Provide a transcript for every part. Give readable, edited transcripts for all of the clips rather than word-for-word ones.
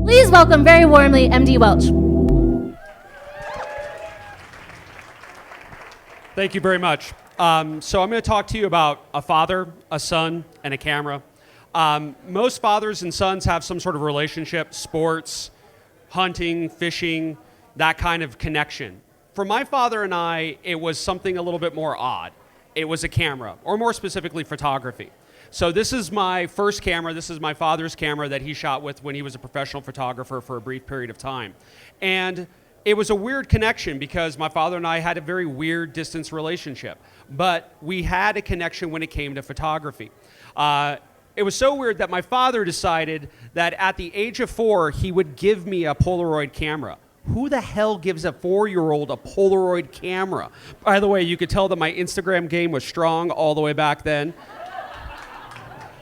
Please welcome very warmly MD Welch. Thank you very much. So I'm going to talk to you about a father, a son, and a camera. Most fathers and sons have some sort of relationship, sports, hunting, fishing, that kind of connection. For my father and I, it was something a little bit more odd. It was a camera, or more specifically, photography. So this is my first camera. This is my father's camera that he shot with when he was a professional photographer for a brief period of time. And it was a weird connection because my father and I had a very weird distance relationship. But we had a connection when it came to photography. It was so weird that my father decided that at the age of 4, he would give me a Polaroid camera. Who the hell gives a 4-year-old a Polaroid camera? By the way, you could tell that my Instagram game was strong all the way back then.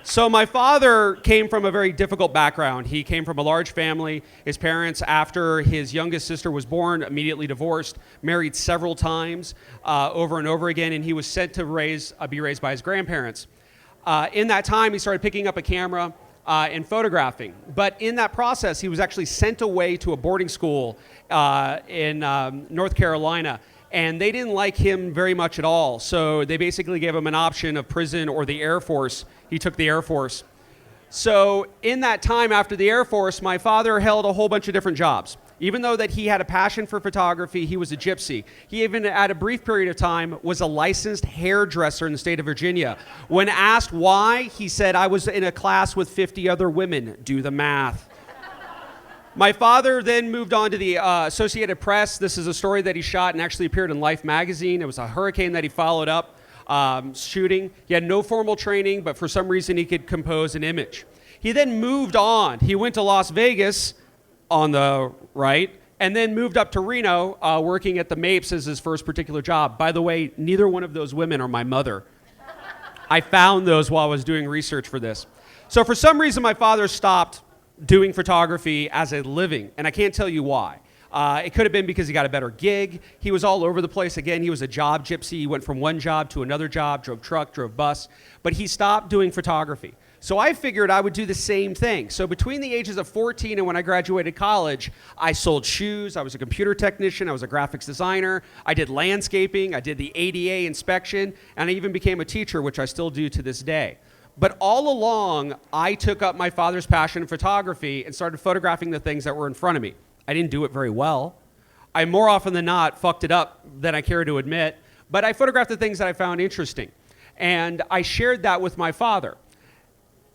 So my father came from a very difficult background. He came from a large family. His parents, after his youngest sister was born, immediately divorced, married several times over and over again, and he was sent to be raised by his grandparents. In that time, he started picking up a camera and photographing. But in that process, he was actually sent away to a boarding school in North Carolina. And they didn't like him very much at all. So they basically gave him an option of prison or the Air Force. He took the Air Force. So in that time after the Air Force, my father held a whole bunch of different jobs. Even though that he had a passion for photography, he was a gypsy. He even, at a brief period of time, was a licensed hairdresser in the state of Virginia. When asked why, he said, "I was in a class with 50 other women." Do the math. My father then moved on to the Associated Press. This is a story that he shot and actually appeared in Life magazine. It was a hurricane that he followed up shooting. He had no formal training, but for some reason he could compose an image. He then moved on. He went to Las Vegas on the right, and then moved up to Reno, working at the Mapes as his first particular job. By the way, neither one of those women are my mother. I found those while I was doing research for this. So for some reason, my father stopped doing photography as a living, and I can't tell you why. It could have been because he got a better gig. He was all over the place. Again, he was a job gypsy. He went from one job to another job, drove truck, drove bus, but he stopped doing photography. So I figured I would do the same thing. So between the ages of 14 and when I graduated college, I sold shoes, I was a computer technician, I was a graphics designer, I did landscaping, I did the ADA inspection, and I even became a teacher, which I still do to this day. But all along, I took up my father's passion in photography and started photographing the things that were in front of me. I didn't do it very well. I more often than not fucked it up than I care to admit, but I photographed the things that I found interesting. And I shared that with my father.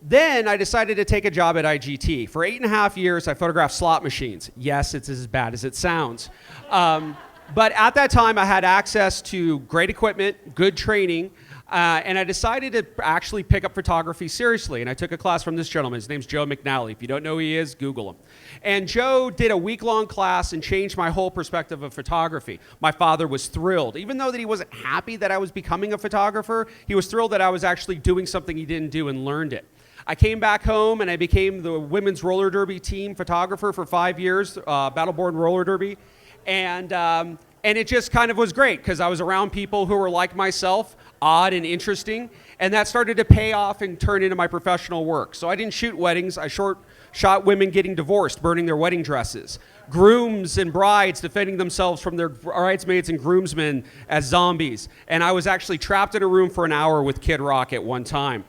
Then I decided to take a job at IGT. For 8.5 years, I photographed slot machines. Yes, it's as bad as it sounds. But at that time, I had access to great equipment, good training, and I decided to actually pick up photography seriously. And I took a class from this gentleman. His name's Joe McNally. If you don't know who he is, Google him. And Joe did a week-long class and changed my whole perspective of photography. My father was thrilled. Even though that he wasn't happy that I was becoming a photographer, he was thrilled that I was actually doing something he didn't do and learned it. I came back home and I became the women's roller derby team photographer for 5 years, Battleborn roller derby. And it just kind of was great because I was around people who were like myself, odd and interesting, and that started to pay off and turn into my professional work. So I didn't shoot weddings. I shot women getting divorced, burning their wedding dresses, grooms and brides defending themselves from their bridesmaids and groomsmen as zombies. And I was actually trapped in a room for an hour with Kid Rock at one time.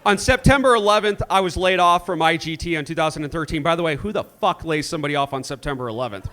On September 11th, I was laid off from IGT in 2013. By the way, who the fuck lays somebody off on September 11th?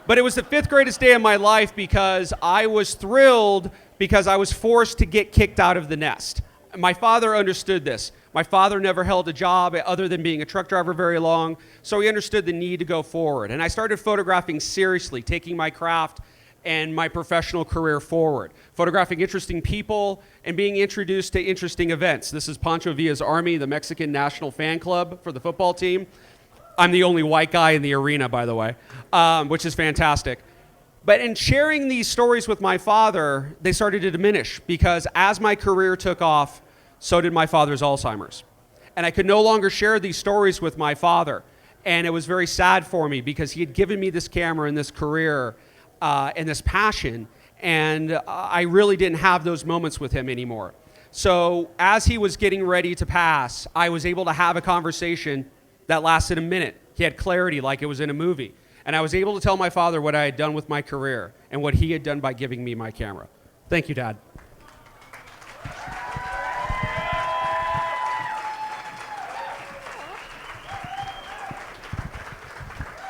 But it was the 5th greatest day of my life because I was thrilled because I was forced to get kicked out of the nest. My father understood this. My father never held a job other than being a truck driver very long, so he understood the need to go forward. And I started photographing seriously, taking my craft and my professional career forward, photographing interesting people and being introduced to interesting events. This is Pancho Villa's Army, the Mexican national fan club for the football team. I'm the only white guy in the arena, by the way, which is fantastic. But in sharing these stories with my father, they started to diminish because as my career took off, so did my father's Alzheimer's. And I could no longer share these stories with my father. And it was very sad for me because he had given me this camera and this career and this passion, and I really didn't have those moments with him anymore. So as he was getting ready to pass, I was able to have a conversation that lasted a minute. He had clarity like it was in a movie. And I was able to tell my father what I had done with my career and what he had done by giving me my camera. Thank you, Dad.